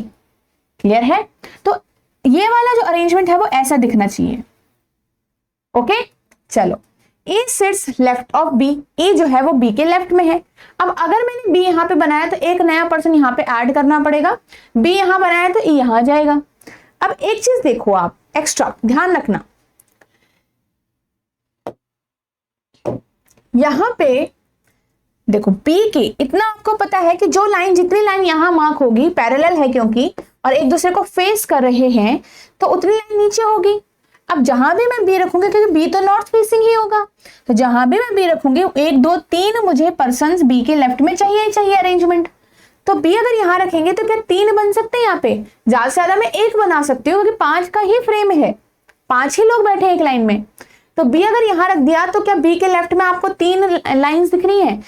Clear है? तो ये वाला जो अरेंजमेंट है वो ऐसा दिखना चाहिए। ओके, चलो, ए सिट्स लेफ्ट ऑफ बी, ए जो है वो बी के लेफ्ट में है। अब अगर मैंने बी यहाँ पे बनाया तो एक नया पर्सन यहाँ पे ऐड करना पड़ेगा, बी यहाँ बनाया तो ई यहाँ जाएगा। अब एक चीज देखो आप एक्स्ट्रा ध्यान रखना, यहाँ पे देखो बी की इतना आपको पता है कि जो लाइन, जितनी लाइन यहाँ मार्क होगी पैरेलल है क्योंकि और एक दूसरे को फेस कर रहे हैं, तो उतनी लाइन नीचे होगी। अब जहां भी मैं बी रखूंगी, क्योंकि बी तो नॉर्थ फेसिंग ही होगा, तो जहां भी मैं बी रखूंगी 1 2 3 मुझे पर्सन्स बी के लेफ्ट में चाहिए ही चाहिए अरेंजमेंट। तो बी अगर यहाँ रखेंगे तो क्या 3 बन सकते हैं? यहाँ पे ज्यादा से ज्यादा मैं 1 बना सकती हूँ क्योंकि 5 का ही फ्रेम है, 5 ही लोग बैठे हैं एक लाइन में। तो बी अगर यहाँ रख दिया तो क्या बी के लेफ्ट में आपको 3 लाइन्स दिख रही है?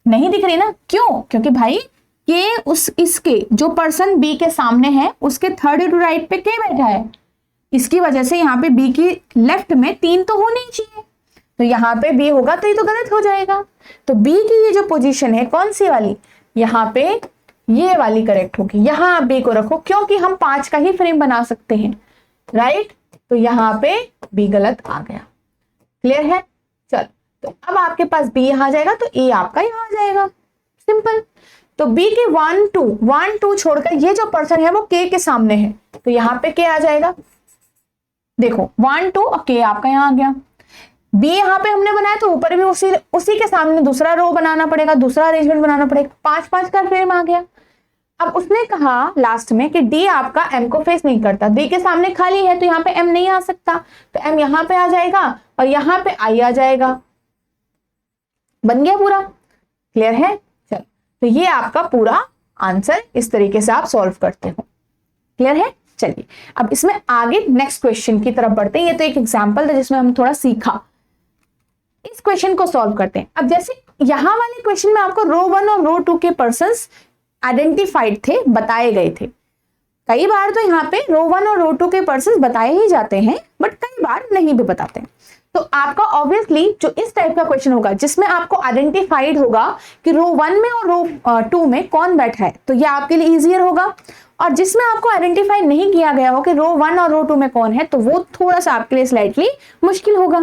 नहीं दिख रही ना। क्यों? क्योंकि भाई ये इसके जो पर्सन बी के सामने है उसके थर्ड टू राइट पे के बैठा है, इसकी वजह से यहाँ पे बी की लेफ्ट में 3 तो होने ही चाहिए। तो यहाँ पे बी होगा तो ये तो गलत हो जाएगा। तो बी की ये जो पोजीशन है कौन सी वाली, यहाँ पे ये वाली करेक्ट होगी। यहाँ आप बी को रखो क्योंकि हम 5 का ही फ्रेम बना सकते हैं, राइट। तो यहाँ पे बी गलत आ गया। क्लियर है? चल, तो अब आपके पास बी यहाँ जाएगा तो ए आपका यहाँ आ जाएगा, सिंपल। तो बी के 1 2 छोड़कर ये जो पर्सन है वो के के सामने है, तो यहाँ पे के आ जाएगा। देखो 1 2 और के आपका यहाँ आ गया। बी यहाँ पे हमने बनाया तो ऊपर भी उसी के सामने दूसरा रो बनाना पड़ेगा, दूसरा अरेंजमेंट बनाना पड़ेगा। 5 5 का फ्रेम आ गया। अब उसने कहा लास्ट में कि डी आपका एम को फेस नहीं करता, डी के सामने खाली है तो यहाँ पे एम नहीं आ सकता, तो एम यहाँ पे आ जाएगा और यहाँ पे आई आ जाएगा। बन गया पूरा? क्लियर है? चल, तो ये आपका पूरा आंसर, इस तरीके से आप सॉल्व करते हो। क्लियर है? चलिए अब इसमें आगे नेक्स्ट क्वेश्चन की तरफ बढ़ते हैं। ये तो एक एग्जांपल था जिसमें हम थोड़ा सीखा, इस क्वेश्चन को सॉल्व करते हैं। अब जैसे यहां वाले क्वेश्चन में आपको रो 1 और रो 2 के पर्संस आइडेंटिफाइड थे, बताए गए थे। कई बार तो यहाँ पे रो 1 और रो 2 के पर्संस बताए ही जाते हैं, बट कई बार नहीं भी बताते। तो आपका ऑब्वियसली जो इस टाइप का क्वेश्चन होगा जिसमें आपको आइडेंटिफाइड होगा कि रो 1 में और रो 2 में कौन बैठा है, तो ये आपके लिए इजियर होगा। और जिसमें आपको आइडेंटिफाई नहीं किया गया हो कि रो 1 और रो 2 में कौन है, तो वो थोड़ा सा आपके लिए स्लाइटली मुश्किल होगा।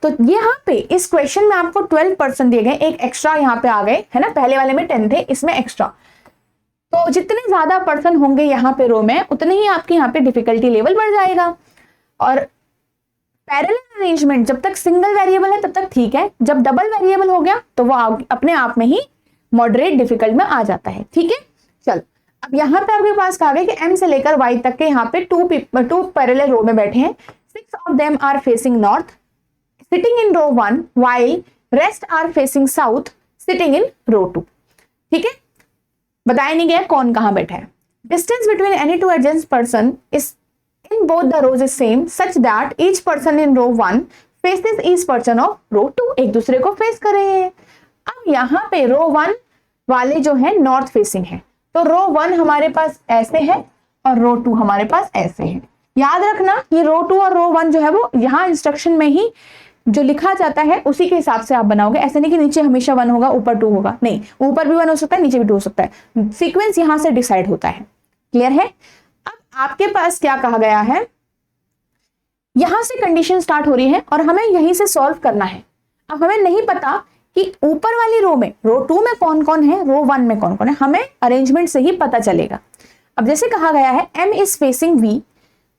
तो यहाँ पे इस क्वेश्चन में आपको 12% दिए गए, एक एक्स्ट्रा यहाँ पे आ गए, है ना। पहले वाले में 10 थे, इसमें एक्स्ट्रा। तो जितने ज्यादा पर्सन होंगे यहाँ पे रो में, उतने ही आपकी यहाँ पे डिफिकल्टी लेवल बढ़ जाएगा। और पैरेलल अरेंजमेंट जब तक सिंगल वेरिएबल है तब तक ठीक है, जब डबल वेरिएबल हो गया तो वो अपने आप में ही मॉडरेट डिफिकल्ट में आ जाता है। ठीक है, चलो अब यहाँ पे आपके पास कहा गया कि एम से लेकर वाई तक के यहाँ पे टू पैरेलल रो में बैठे हैं। 6 of them are facing north, sitting in row 1, while rest are facing south, sitting in row 2। ठीक है, बताया नहीं गया कौन कहाँ बैठा है। Distance between any two adjacent person is in both the rows is same, such that each person in row 1 faces each person of row 2। एक दूसरे को फेस कर रहे हैं। अब यहाँ पे रो 1 वाले जो है नॉर्थ फेसिंग है, तो रो 1 हमारे पास ऐसे है और रो 2 हमारे पास ऐसे है। याद रखना ये रो 2 और रो 1 जो है वो यहाँ इंस्ट्रक्शन में ही जो लिखा जाता है उसी के हिसाब से आप बनाओगे। ऐसे नहीं कि नीचे हमेशा 1 होगा ऊपर 2 होगा, नहीं, ऊपर भी 1 हो सकता है नीचे भी 2 हो सकता है। सीक्वेंस यहाँ से डिसाइड होता है। क्लियर है? अब आपके पास क्या कहा गया है, यहां से कंडीशन स्टार्ट हो रही है और हमें यहीं से सॉल्व करना है। अब हमें नहीं पता कि ऊपर वाली रो में रो 2 में कौन कौन है, रो 1 में कौन कौन है, हमें अरेंजमेंट से ही पता चलेगा। अब जैसे कहा गया है M is facing V,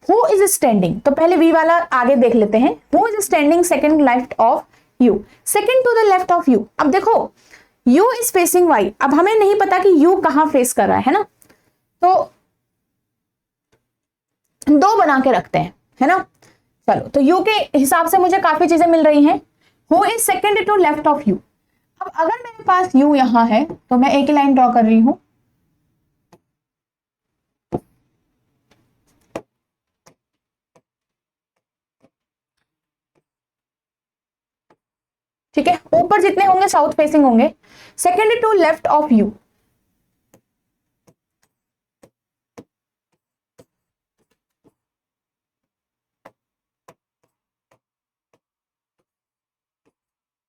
who is standing, तो पहले V वाला आगे देख लेते हैं। Who is standing second left of U, second to the left of U। अब देखो U इज फेसिंग Y, अब हमें नहीं पता कि U कहां फेस कर रहा है ना, तो 2 बना के रखते हैं, है ना। चलो, तो U के हिसाब से मुझे काफी चीजें मिल रही हैं। Who is second to left of U। अब अगर मेरे पास U यहां है तो मैं एक लाइन ड्रॉ कर रही हूं। ठीक है, ऊपर जितने होंगे साउथ फेसिंग होंगे। Second to left of U,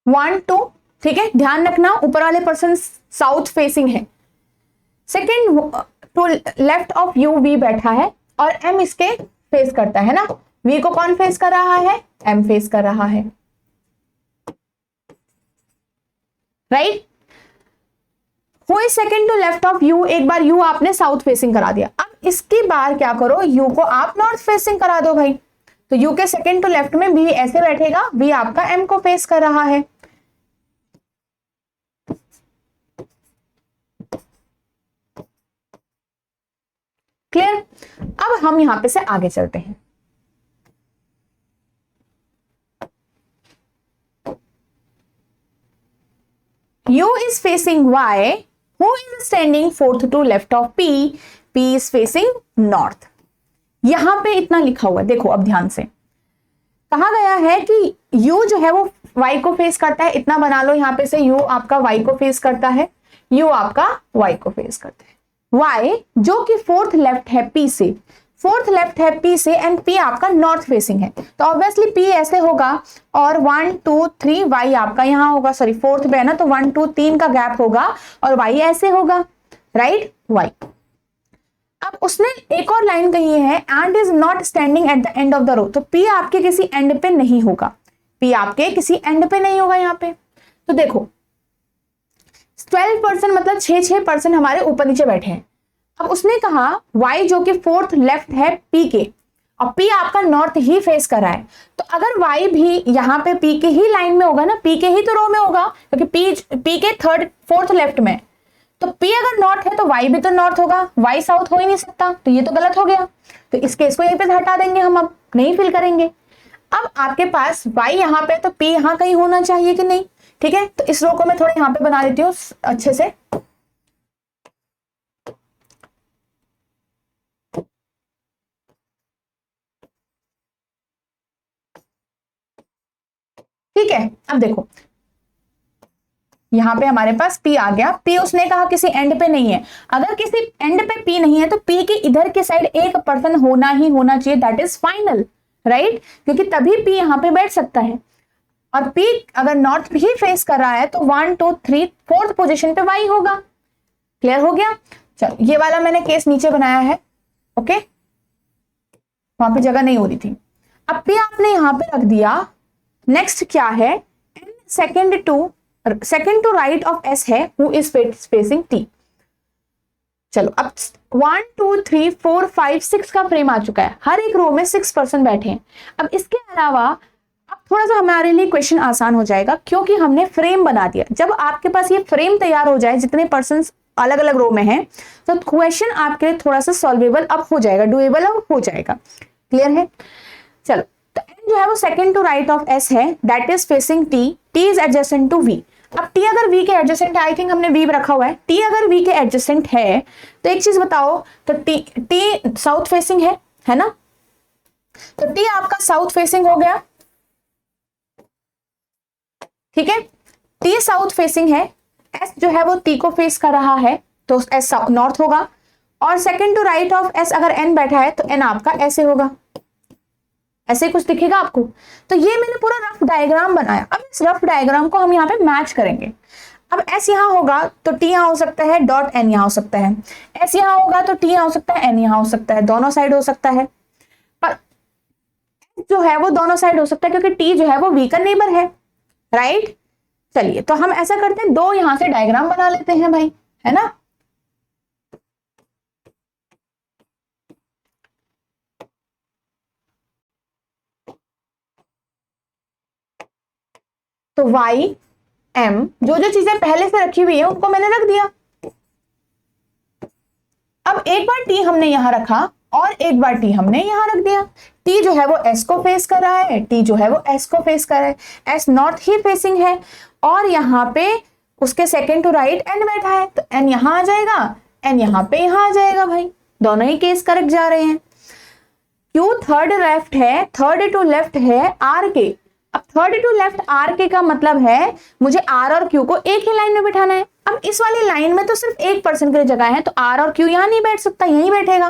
one two, ठीक है, ध्यान रखना ऊपर वाले पर्सन साउथ फेसिंग है। Second to left of U V बैठा है और M इसके फेस करता है ना। V को कौन फेस कर रहा है, M फेस कर रहा है, right. Who is second to left of U, एक बार U आपने साउथ फेसिंग करा दिया। अब इसकी बार क्या करो, U को आप नॉर्थ फेसिंग करा दो भाई। तो U के सेकंड टू लेफ्ट में V ऐसे बैठेगा, V आपका M को फेस कर रहा है। हम यहां पे से आगे चलते हैं। U is facing Y, who is standing fourth to left of P, P is facing north। यहां पे इतना लिखा हुआ है, देखो अब ध्यान से कहा गया है कि U जो है वो Y को फेस करता है, इतना बना लो यहां पे से U आपका Y को फेस करता है, U आपका Y को फेस करता है। Y जो कि फोर्थ लेफ्ट है P से, फोर्थ लेफ्ट है P से एंड P आपका नॉर्थ फेसिंग है, तो ऑब्वियसली P ऐसे होगा और 1 2 3 Y आपका यहाँ होगा, सॉरी फोर्थ पे है ना, तो 1 2 3 का गैप होगा और Y ऐसे होगा, राइट Y। अब उसने एक और लाइन कही है, and is not standing at the end of the row, तो P आपके किसी एंड पे नहीं होगा, P आपके किसी एंड पे नहीं होगा यहाँ पे। तो देखो 12% मतलब 6% हमारे ऊपर नीचे बैठे हैं। अब उसने कहा Y जो कि फोर्थ लेफ्ट है P के और P आपका नॉर्थ ही फेस कर रहा है, तो अगर Y भी यहाँ पे P के ही लाइन में होगा ना, P के ही तो रो में होगा, क्योंकि P के थर्ड फोर्थ लेफ्ट में, तो P अगर नॉर्थ है तो Y भी तो नॉर्थ होगा, Y साउथ हो ही नहीं सकता, तो ये तो गलत हो गया। तो इस केस को यहीं पे हटा देंगे हम, अब नहीं फिल करेंगे। अब आपके पास Y यहाँ पे, तो P यहाँ कहीं होना चाहिए कि नहीं, ठीक है। तो इस रो को मैं थोड़ा यहाँ पे बना देती हूँ अच्छे से, ठीक है। अब देखो यहाँ पे हमारे पास P आ गया, P उसने कहा किसी एंड पे नहीं है, अगर किसी एंड पे P नहीं है तो P के इधर के साइड एक पर्सन होना ही होना चाहिए, दैट इज फाइनल, राइट, क्योंकि तभी P यहाँ पे बैठ सकता है। और P अगर नॉर्थ भी फेस कर रहा है तो 1 2 3 फोर्थ पोजीशन पे Y होगा। क्लियर हो गया। चलो ये वाला मैंने केस नीचे बनाया है, ओके, वहां पे जगह नहीं हो रही थी। अब P आपने यहाँ पे रख दिया। नेक्स्ट क्या है, second to right of S है, हु इज फेसिंग T। चलो अब 1 2 3 4 5 6 का फ्रेम आ चुका है, हर एक रो में 6% बैठे हैं। अब इसके अलावा अब थोड़ा सा हमारे लिए क्वेश्चन आसान हो जाएगा, क्योंकि हमने फ्रेम बना दिया। जब आपके पास ये फ्रेम तैयार हो जाए, जितने पर्सन्स अलग अलग रो में हैं, तो क्वेश्चन आपके लिए थोड़ा सा सॉल्वेबल अब हो जाएगा, डुएबल अब हो जाएगा। क्लियर है। चलो तो N जो है वो second to right of S है, that is facing T, T is adjacent to V। अब T अगर V के एडजेसेंट है, आई थिंक हमने V रखा हुआ है, T अगर V के एडजेसेंट है तो एक चीज बताओ, तो T साउथ फेसिंग है ना, तो T आपका साउथ फेसिंग हो गया, ठीक है। T साउथ फेसिंग है, S जो है वो T को फेस कर रहा है, तो S नॉर्थ होगा, और second to right of S अगर N बैठा है तो N आपका ऐसे होगा, ऐसे कुछ दिखेगा आपको। तो ये मैंने पूरा रफ डायग्राम बनाया। अब इस रफ डायग्राम को हम यहाँ पे मैच करेंगे। अब S यहाँ होगा तो T यहाँ हो सकता है, डॉट N यहाँ हो सकता है, S यहाँ होगा तो T यहाँ हो सकता है, N यहाँ हो सकता है, दोनों साइड हो सकता है, पर जो है वो दोनों साइड हो सकता है क्योंकि T जो है वो V का नेबर है, राइट। चलिए तो हम ऐसा करते हैं, दो यहां से डायग्राम बना लेते हैं भाई, है ना। तो Y M जो जो चीजें पहले से रखी हुई है उनको मैंने रख दिया। अब एक बार T हमने यहां रखा और एक बार T हमने यहां रख दिया। T जो है वो S को फेस कर रहा है, T जो है वो S को फेस कर रहा है, S नॉर्थ ही फेसिंग है, और यहाँ पे उसके सेकंड टू राइट N बैठा है, तो N यहां आ जाएगा, N यहाँ पे यहां आ जाएगा भाई, दोनों ही केस करेक्ट जा रहे हैं। Q थर्ड लेफ्ट है, थर्ड टू लेफ्ट है R के। अब थर्ड टू लेफ्ट R के का मतलब है मुझे R और Q को एक ही लाइन में बिठाना है। अब इस वाली लाइन में तो सिर्फ 1% के लिए जगह है, तो R और Q यहाँ नहीं बैठ सकता, यहीं बैठेगा,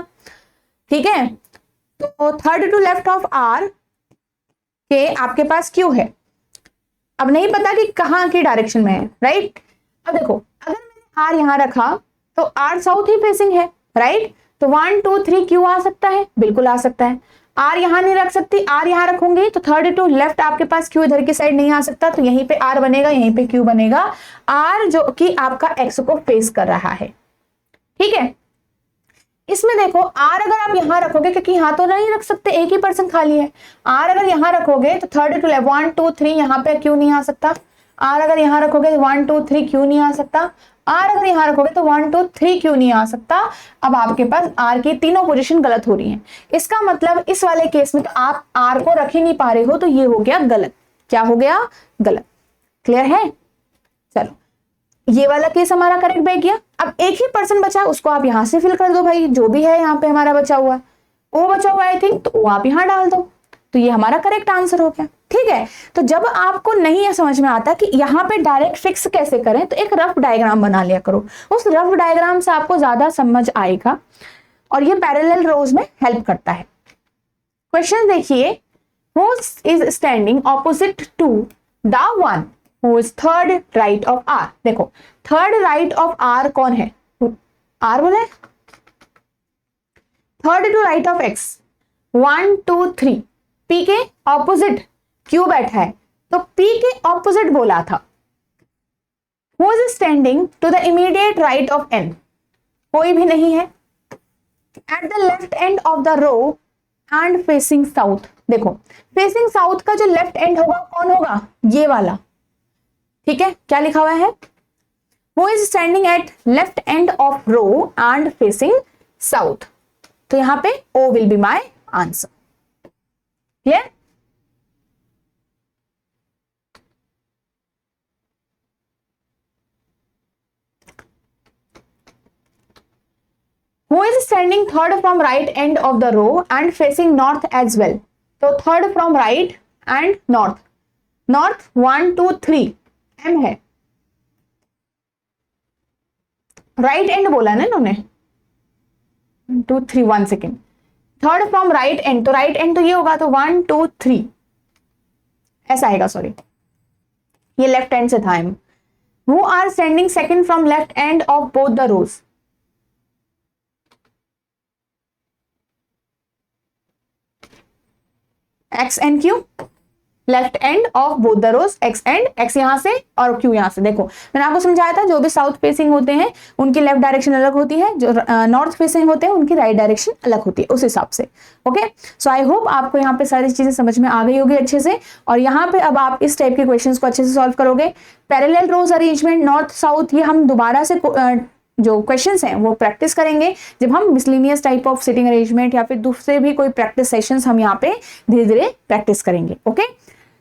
ठीक है। तो third to left of R के आपके पास Q है, अब नहीं पता कि कहाँ की डायरेक्शन में है, राइट। अब देखो अगर मैंने R यहाँ रखा तो R साउथ ही फेसिंग है, राइट, तो 1 2 3 Q आ सकता है, बिल्कुल आ सकता है। R यहाँ नहीं रख सकती, R यहाँ रखूंगी तो थर्ड टू लेफ्ट आपके पास Q इधर की साइड नहीं आ सकता, तो यहीं पे R बनेगा, यहीं पे Q बनेगा, R जो कि आपका X को फेस कर रहा है, ठीक है। इसमें देखो R अगर आप यहाँ रखोगे, क्योंकि यहाँ तो नहीं रख सकते, एक ही पर्सन खाली है, R अगर यहाँ रखोगे तो थर्ड टू लेफ्ट 1 2 3 यहाँ पे Q नहीं आ सकता, आर अगर यहाँ रखोगे तो 1 2 3 क्यों नहीं आ सकता, आर अगर यहाँ रखोगे तो 1 2 3 क्यों नहीं आ सकता। अब आपके पास आर की तीनों पोजीशन गलत हो रही हैं, इसका मतलब इस वाले केस में तो आप आर को रख ही नहीं पा रहे हो, तो ये हो गया गलत। क्या हो गया, गलत। क्लियर है, चलो ये वाला केस हमारा करेक्ट बैठ गया। अब एक ही पर्सन बचा, उसको आप यहां से फिल कर दो भाई, जो भी है यहाँ पे हमारा बचा हुआ है, ओ बचा हुआ आई थिंक, तो ओ आप यहाँ डाल दो, तो ये हमारा करेक्ट आंसर हो गया। ठीक है, तो जब आपको नहीं समझ में आता कि यहाँ पे डायरेक्ट फिक्स कैसे करें, तो एक रफ डायग्राम बना लिया करो, उस रफ डायग्राम से आपको ज्यादा समझ आएगा और ये पैरेलल रोज में हेल्प करता है। क्वेश्चन देखिए, who is standing opposite to the one who is third right of R. देखो थर्ड राइट ऑफ आर कौन है, आर बोले, third to right of X 1 2 3, P के ऑपोजिट क्यू बैठा है, तो पी के ऑपोजिट बोला था। Who is standing to the immediate right of N, कोई भी नहीं है। At the left end of the row and facing south, देखो फेसिंग साउथ का जो लेफ्ट एंड होगा कौन होगा, ये वाला। ठीक है, क्या लिखा हुआ है, who is standing at left end of row and facing south, तो यहां पे O will be my answer. Clear, who is standing third from right end of the row and facing north as well, तो third from right and north, north 1 2 3 m है, right and बोला ना इन्होंने, 2 3 1 second, third from right and, तो right and तो ये होगा, तो 1 2 3 ऐसा आएगा, सॉरी ये लेफ्ट एंड से था। M who are standing second from left end of both the rows, X and Q, left end of both the rows, X and, X यहां से और क्यू यहां से। देखो मैंने आपको समझाया था, जो भी साउथ फेसिंग होते हैं उनकी लेफ्ट डायरेक्शन अलग होती है, जो नॉर्थ फेसिंग होते हैं उनकी राइट डायरेक्शन अलग होती है, उस हिसाब से। ओके, सो आई होप आपको यहाँ पे सारी चीजें समझ में आ गई होगी अच्छे से, और यहाँ पे अब आप इस टाइप के क्वेश्चंस को अच्छे से सॉल्व करोगे। पैरेलल रोज अरेंजमेंट, नॉर्थ साउथ, ये हम दोबारा से जो क्वेश्चंस हैं वो प्रैक्टिस करेंगे जब हम miscellaneous type of sitting arrangement या फिर दूसरे भी कोई प्रैक्टिस सेशंस हम यहाँ पे धीरे धीरे प्रैक्टिस करेंगे। ओके,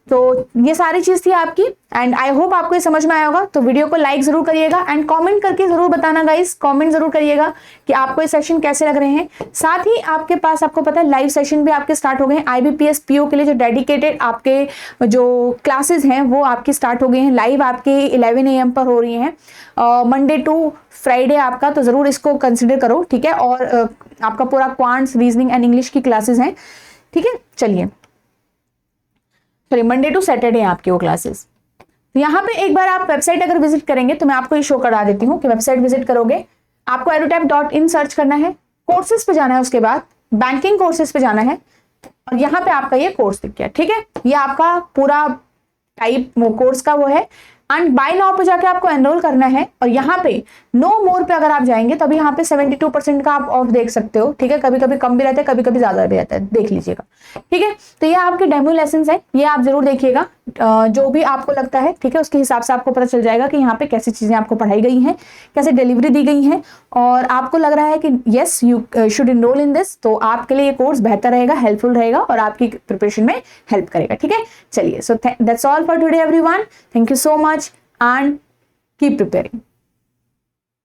तो ये सारी चीज थी आपकी, एंड आई होप आपको ये समझ में आया होगा। तो वीडियो को लाइक जरूर करिएगा एंड कमेंट करके जरूर बताना गाइस, कमेंट जरूर करिएगा कि आपको ये सेशन कैसे लग रहे हैं। साथ ही आपके पास, आपको पता है लाइव सेशन भी आपके स्टार्ट हो गए हैं, IBPS PO के लिए जो डेडिकेटेड आपके जो क्लासेस हैं वो आपके स्टार्ट हो गए हैं, लाइव आपके 11 AM पर हो रही हैं, मंडे टू फ्राइडे आपका, तो जरूर इसको कंसिडर करो। ठीक है, और आपका पूरा क्वांट्स, रीजनिंग एंड इंग्लिश की क्लासेस हैं। ठीक है, चलिए मंडे टू सैटरडे आपकी वो क्लासेस। तो यहाँ पे एक बार आप वेबसाइट अगर विजिट करेंगे तो मैं आपको ये शो करा देती हूँ कि वेबसाइट विजिट करोगे, आपको edutap.in सर्च करना है, कोर्सेज पे जाना है, उसके बाद बैंकिंग कोर्सेज पे जाना है, और यहाँ पे आपका ये कोर्स दिख गया। ठीक है, ये आपका पूरा टाइप कोर्स का वो है, एंड बाय नाउ पे जाके आपको एनरोल करना है, और यहाँ पे नो मोर पे अगर आप जाएंगे तभी यहाँ पे 72% का आप ऑफ देख सकते हो। ठीक है, कभी कभी कम भी रहता है, कभी कभी ज्यादा भी रहता है, देख लीजिएगा। ठीक है, तो ये आपके डेमो लेसन है, ये आप जरूर देखिएगा, जो भी आपको लगता है। ठीक है, उसके हिसाब से आपको पता चल जाएगा कि यहाँ पे कैसी चीजें आपको पढ़ाई गई हैं, कैसे डिलीवरी दी गई है, और आपको लग रहा है कि yes you should enrol in this, तो आपके लिए ये कोर्स बेहतर रहेगा, हेल्पफुल रहेगा और आपकी प्रिपरेशन में हेल्प करेगा। ठीक है, चलिए, so that's all for today everyone, thank you so much and keep preparing.